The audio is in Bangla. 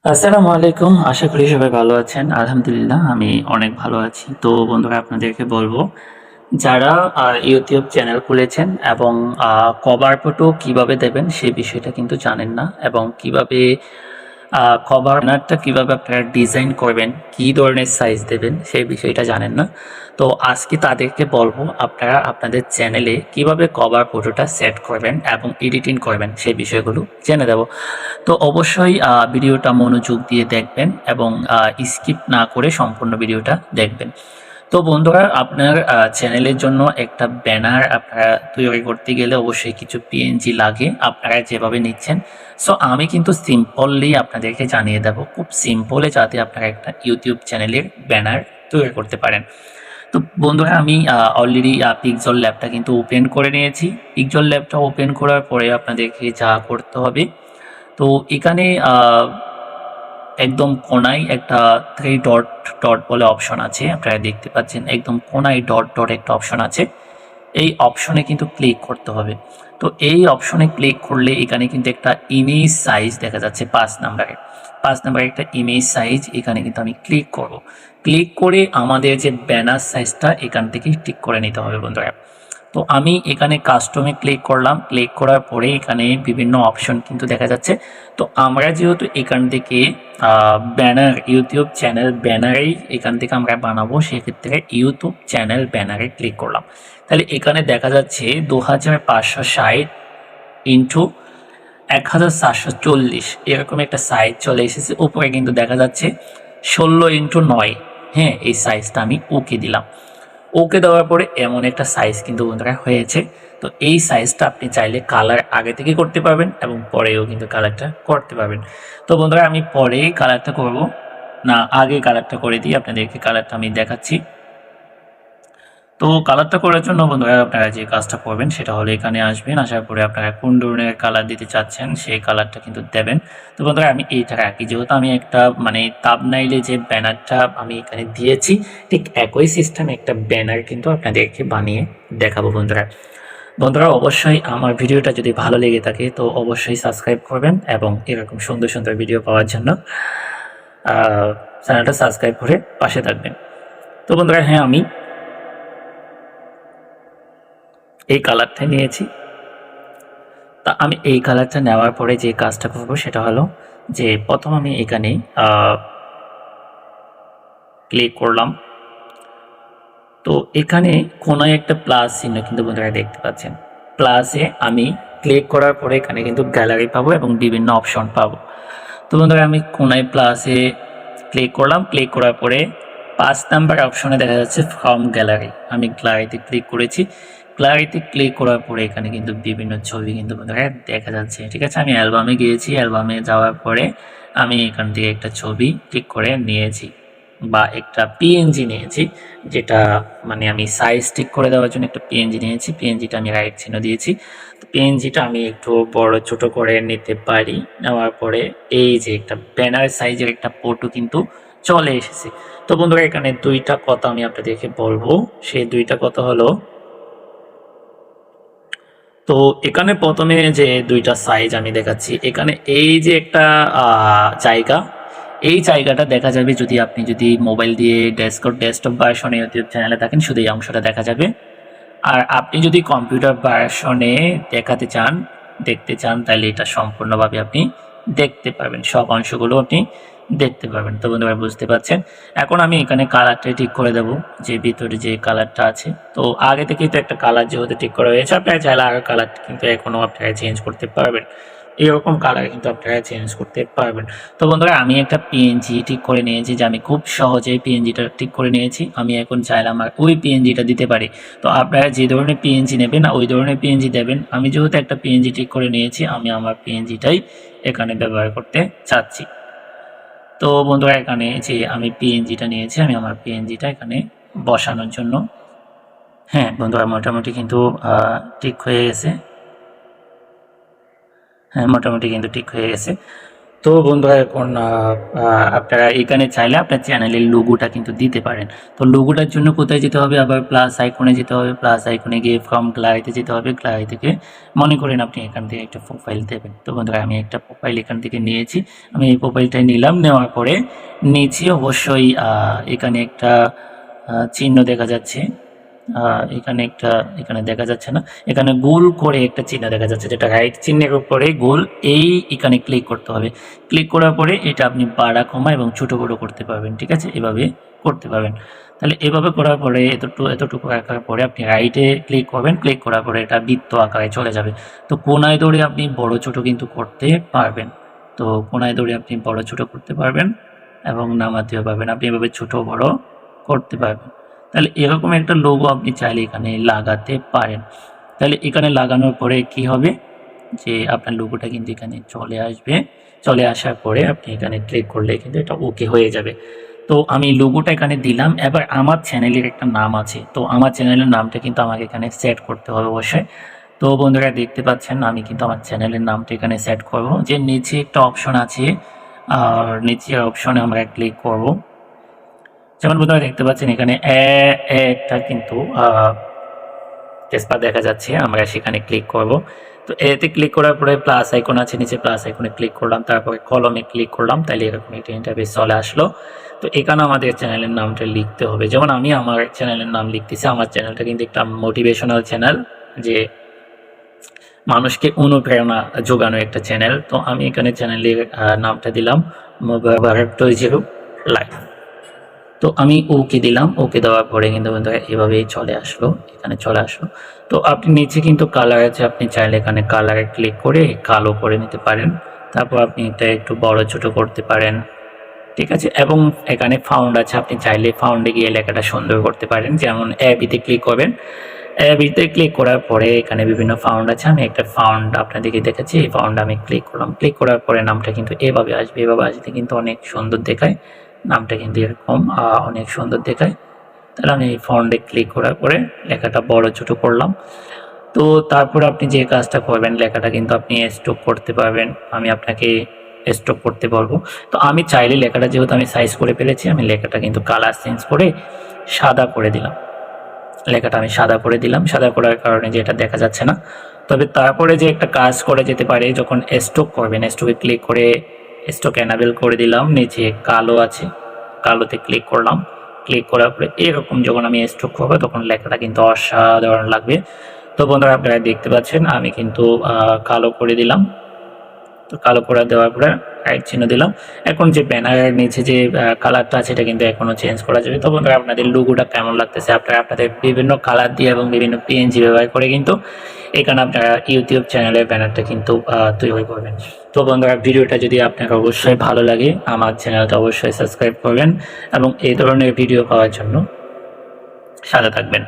আসসালামু আলাইকুম। আশা করি সবাই ভালো আছেন। আলহামদুলিল্লাহ আমি অনেক ভালো আছি। তো বন্ধুরা আপনাদেরকে বলবো, যারা YouTube চ্যানেল খুলেছেন এবং কভার ফটো কিভাবে দেবেন সেই বিষয়টা কিন্তু জানেন না, এবং কিভাবে কভার ব্যানারটা কিভাবে আপনারা ডিজাইন করবেন, কি ধরনের সাইজ দেবেন সেই বিষয়টা জানেন না। তো আজকে তাদেরকে বলবো আপনারা আপনাদের চ্যানেলে কিভাবে কভার ফটোটা সেট করবেন এবং এডিটিং করবেন সেই বিষয়গুলো জেনে দেব। তো অবশ্যই ভিডিওটা মনোযোগ দিয়ে দেখবেন এবং স্কিপ না করে সম্পূর্ণ ভিডিওটা দেখবেন। তো বন্ধুরা, আপনার চ্যানেলের জন্য একটা ব্যানার আপনারা তৈরি করতে গেলে অবশ্যই কিছু পিএনজি লাগে, আপনারা যেভাবে নিচ্ছেন। সো আমি কিন্তু সিম্পলি আপনাদেরকে জানিয়ে দেব, খুব সিম্পলে, যাতে আপনারা একটা ইউটিউব চ্যানেলের ব্যানার তৈরি করতে পারেন। তো বন্ধুরা, আমি অলরেডি পিক্সেল ল্যাবটা কিন্তু ওপেন করে নিয়েছি। পিক্সেল ল্যাবটা ওপেন করার পরে আপনাদেরকে যা করতে হবে, তো এখানে একদম কোনায় একটা থ্রি ডট ডট বলে অপশন আছে, আপনারা দেখতে পাচ্ছেন একদম কোনায় ডট ডট একটা অপশন আছে। এই অপশনে কিন্তু ক্লিক করতে হবে। তো এই অপশনে ক্লিক করলে এখানে কিন্তু একটা ইমেজ সাইজ দেখা যাচ্ছে 5 নাম্বারে একটা ইমেজ সাইজ, এখানে কিন্তু আমি ক্লিক করব। ক্লিক করে আমাদের যে ব্যানার সাইজটা এখান থেকে ঠিক করে নিতে হবে বন্ধুরা। তো আমি এখানে কাস্টমে ক্লিক করলাম। ক্লিক করার পরে এখানে বিভিন্ন অপশন কিন্তু দেখা যাচ্ছে। তো আমরা যেহেতু এখান থেকে ব্যানার, ইউটিউব চ্যানেল ব্যানারেই এখান থেকে আমরা বানাবো, সেক্ষেত্রে ইউটিউব চ্যানেল ব্যানারে ক্লিক করলাম। তাহলে এখানে দেখা যাচ্ছে 2560 ইন্টু 1740 এরকম একটা সাইজ চলে এসেছে। উপরে কিন্তু দেখা যাচ্ছে 16x9। হ্যাঁ, এই সাইজটা আমি ওকে দিলাম। ওকে দেওয়ার পরে এমন একটা সাইজ কিন্তু বন্ধুরা হয়েছে। তো এই সাইজটা আপনি চাইলে কালার আগে থেকে করতে পারবেন এবং পরেও কিন্তু কালারটা করতে পারবেন। তো বন্ধুরা, আমি পরে কালারটা করব না, আগে কালারটা করে দিই, আপনাদেরকে কালারটা আমি দেখাচ্ছি। তো কালারটা করার জন্য বন্ধুরা আপনারা যে কাজটা করবেন সেটা হলো, এখানে আসবেন, আসার পরে আপনারা কোন ধরনের কালার দিতে চাচ্ছেন সেই কালারটা কিন্তু দেবেন। তো বন্ধুরা, আমি এইটা রাখি, যেহেতু আমি একটা থাম্বনেইলে যে ব্যানারটা আমি এখানে দিয়েছি, ঠিক একই সিস্টেমে একটা ব্যানার কিন্তু আপনাদেরকে বানিয়ে দেখাবো বন্ধুরা। বন্ধুরা, অবশ্যই আমার ভিডিওটা যদি ভালো লেগে থাকে তো অবশ্যই সাবস্ক্রাইব করবেন, এবং এরকম সুন্দর সুন্দর ভিডিও পাওয়ার জন্য চ্যানেলটা সাবস্ক্রাইব করে পাশে থাকবেন। তো বন্ধুরা, হ্যাঁ, আমি এই কালারটা নিয়েছি। তা আমি এই কালারটা নেওয়ার পরে যে কাজটা করব সেটা হলো যে, প্রথম আমি এখানে ক্লিক করলাম। তো এখানে কোনায় একটা প্লাস চিহ্ন কিন্তু বন্ধুরা দেখতে পাচ্ছেন। প্লাসে আমি ক্লিক করার পরে এখানে কিন্তু গ্যালারি পাবো এবং বিভিন্ন অপশন পাবো। তো বন্ধুরা, আমি কোনায় প্লাসে ক্লিক করলাম। ক্লিক করার পরে 5 নাম্বার অপশনে দেখা যাচ্ছে ফ্রম গ্যালারি। আমি গ্যালারিতে ক্লিক করেছি। গ্যালারিতে ক্লিক করার পরে এখানে কিন্তু বিভিন্ন ছবি কিন্তু বন্ধুরা দেখা যাচ্ছে। ঠিক আছে, আমি অ্যালবামে গিয়েছি। অ্যালবামে যাওয়ার পরে আমি এখান থেকে একটা ছবি ঠিক করে নিয়েছি, বা একটা পিএনজি নিয়েছি, যেটা আমি সাইজ ঠিক করে দেওয়ার জন্য একটা পিএনজি নিয়েছি। পিএনজিটা আমি রাইট চিহ্ন দিয়েছি। তো পিএনজিটা আমি একটু বড় ছোট করে নিতে পারি। নেওয়ার পরে এই যে একটা ব্যানার সাইজের একটা ফটো কিন্তু চলে এসেছে। তো বন্ধুরা, এখানে দুইটা কথা আমি আপনাদেরকে বলবো। সেই দুইটা কথা হলো, তো এখানে প্রথমে যে দুইটা সাইজ আমি দেখাচ্ছি, এখানে এই যে একটা জায়গা, এই জায়গাটা দেখা যাবে যদি মোবাইল দিয়ে ডেস্কটপ ভার্সনে ইউটিউব চ্যানেলে থাকেন, শুধু এই অংশটা দেখা যাবে। আর আপনি যদি কম্পিউটার ভার্সনে দেখতে চান, তাহলে এটা সম্পূর্ণভাবে আপনি দেখতে পারবেন, সব অংশগুলো আপনি দেখতে পারবেন। তো বন্ধুরা, বুঝতে পারছেন। এখন আমি এখানে কালারটা ঠিক করে দেব, যে ভিতরে যে কালারটা আছে। তো আগে থেকেই তো একটা কালার যেহেতু ঠিক করা হয়েছে, আপনারা চাইলে আগে কালার কিন্তু এখনও আপনারা চেঞ্জ করতে পারবেন। এরকম কালার কিন্তু আপনারা চেঞ্জ করতে পারবেন। তো বন্ধুরা, আমি একটা পিএনজি ঠিক করে নিয়েছি, যে আমি খুব সহজেই পিএনজিটা ঠিক করে নিয়েছি। আমি এখন চাইলে আমার ওই পিএনজিটা দিতে পারি। তো আপনারা যে ধরনের পিএনজি নেবেন ওই ধরনের পিএনজি দেবেন। আমি যেহেতু একটা পিএনজি ঠিক করে নিয়েছি, আমি আমার পিএনজিটাই এখানে ব্যবহার করতে চাচ্ছি। তো বন্ধুরা, এখানে যে আমি পিএনজিটা নিয়েছি, আমি আমার পিএনজিটা এখানে বসানোর জন্য, হ্যাঁ বন্ধুরা, মোটামুটি কিন্তু ঠিক হয়ে গেছে। হ্যাঁ, মোটামুটি কিন্তু ঠিক হয়ে গেছে। তো বন্ধুরা এখন আপনারা এখানে চাইলে আপনার চ্যানেলের লোগোটা কিন্তু দিতে পারেন। তো লোগোটার জন্য কোথায় যেতে হবে, আবার প্লাস আইকনে যেতে হবে, প্লাস আইকনে গিয়ে ফ্রম গ্যালারিতে যেতে হবে। গ্যালারি থেকে মনে করেন আপনি এখান থেকে একটা প্রোফাইল দেবেন। তো বন্ধুরা আমি একটা প্রোফাইল এখান থেকে নিয়েছি, আমি এই প্রোফাইলটাই নিলাম। নেওয়ার পরে নিচে অবশ্যই এখানে একটা চিহ্ন দেখা যাচ্ছে, এখানে দেখা যাচ্ছে না, এখানে গোল করে একটা চিহ্ন দেখা যাচ্ছে, যেটা রাইট চিহ্নের উপরে গোল, এখানে ক্লিক করতে হবে। ক্লিক করার পরে এটা আপনি বাড়া কমা এবং ছোট বড় করতে পারবেন, ঠিক আছে, এভাবে করতে পারবেন। তাহলে এভাবে করার পরে এতটুকু রাখার পরে আপনি রাইটে ক্লিক করবেন। ক্লিক করার পরে এটা বৃত্ত আকারে চলে যাবে। তো কোনায় ধরে আপনি বড় ছোট কিন্তু করতে পারবেন। তো কোনায় ধরে আপনি বড় ছোট করতে পারবেন এবং নামাতেও পারবেন, আপনি এভাবে ছোট বড় করতে পারবেন। তাহলে এরকম একটা লোগো আপনি চাইলে এখানে লাগাতে পারেন। তাহলে এখানে লাগানোর পরে কি হবে, যে আপনার লোগোটা কিন্তু এখানে চলে আসবে। চলে আসার পরে আপনি এখানে ক্লিক করলে কিন্তু এটা ওকে হয়ে যাবে। তো আমি লোগোটা এখানে দিলাম। এবার আমার চ্যানেলের একটা নাম আছে, তো আমার চ্যানেলের নামটা কিন্তু আমাকে এখানে সেট করতে হবে অবশ্যই। তো বন্ধুরা দেখতে পাচ্ছেন আমি কিন্তু আমার চ্যানেলের নামটা এখানে সেট করব। যে নিচে একটা অপশন আছে, আর নিচের অপশনে আমরা ক্লিক করব। যেমন বন্ধুরা দেখতে পাচ্ছেন এখানে একটা কিন্তু টেস্টবার দেখা যাচ্ছে, আমরা সেখানে ক্লিক করব। তো এতে ক্লিক করার পরে প্লাস আইকন আছে, নিচে প্লাস আইকনে ক্লিক করলাম, তারপরে কলমে ক্লিক করলাম, তাহলে এরকম একটা ইন্টারফেস চলে আসলো। তো এখানে আমাদের চ্যানেলের নামটা লিখতে হবে। যেমন আমি আমার চ্যানেলের নাম লিখতেছি, আমার চ্যানেলটা কিন্তু একটা মোটিভেশনাল চ্যানেল, যে মানুষকে অনুপ্রেরণা যোগানো একটা চ্যানেল। তো আমি এখানে চ্যানেলের নামটা দিলাম মোবারক লাইফ। তো আমি ওকে দিলাম, ওকে দেওয়ার পরে কিন্তু বন্ধুরা এভাবেই চলে আসলো, এখানে চলে আসলো। তো আপনি নিচে কিন্তু কালার আছে, আপনি চাইলে এখানে কালারে ক্লিক করে কালো করে নিতে পারেন। তারপর আপনি এটা একটু বড় ছোট করতে পারেন, ঠিক আছে। এবং এখানে ফাউন্ড আছে, আপনি চাইলে ফাউন্ডে গিয়ে লেখাটা সুন্দর করতে পারেন। যেমন অ্যাবিতে ক্লিক করবেন, অ্যাবিতে ক্লিক করার পরে এখানে বিভিন্ন ফাউন্ড আছে, আমি একটা ফাউন্ড আপনাদেরকে দেখাচ্ছি। এই ফাউন্ড আমি ক্লিক করলাম, ক্লিক করার পরে নামটা কিন্তু এভাবে আসবে। এভাবে আসলে কিন্তু অনেক সুন্দর দেখায়, নামটা কিন্তু এরকম অনেক সুন্দর দেখায়। তাহলে আমি এই ফাউন্ডে ক্লিক করার পরে লেখাটা বড় ছোট করলাম। তো তারপর আপনি যে কাজটা করবেন, লেখাটা কিন্তু আপনি স্ট্রোক করতে পারবেন, আমি আপনাকে স্ট্রোক করতে বলবো। তো আমি চাইলে লেখাটা, যেহেতু আমি সাইজ করে ফেলেছি, আমি লেখাটা কিন্তু কালার চেঞ্জ করে সাদা করে দিলাম। লেখাটা আমি সাদা করে দিলাম, সাদা করার কারণে যে এটা দেখা যাচ্ছে না। তবে তারপরে যে একটা কাজ করা যেতে পারে, যখন স্ট্রোক করবেন, স্ট্রোকে ক্লিক করে স্ট্রোক এনাবেল করে দিলাম। নিচে কালো আছে, কালোতে ক্লিক করলাম। ক্লিক করার পরে এরকম যখন আমি স্ট্রোক করবো, তখন লেখাটা কিন্তু অসাধারণ লাগবে। তো বন্ধুরা আপনারা দেখতে পাচ্ছেন আমি কিন্তু কালো করে দিলাম। তো কালো করে দেওয়ার পরে রাইট চিহ্ন দিলাম। এখন যে ব্যানারের নিচে যে কালারটা আছে, এটা কিন্তু এখনো চেঞ্জ করা যাবে। তো বন্ধুরা আপনাদের লোগোটা কেমন লাগতেছে, আপনারা আপনাদের বিভিন্ন কালার দিয়ে এবং বিভিন্ন পিএনজি ব্যবহার করে কিন্তু এখানে আপনারা ইউটিউব চ্যানেলের ব্যানারটা কিন্তু তৈরি করবেন। তো বন্ধুরা ভিডিওটা যদি আপনার অবশ্যই ভালো লাগে, আমার চ্যানেলটা অবশ্যই সাবস্ক্রাইব করবেন এবং এই ধরনের ভিডিও পাওয়ার জন্য সাথে থাকবেন।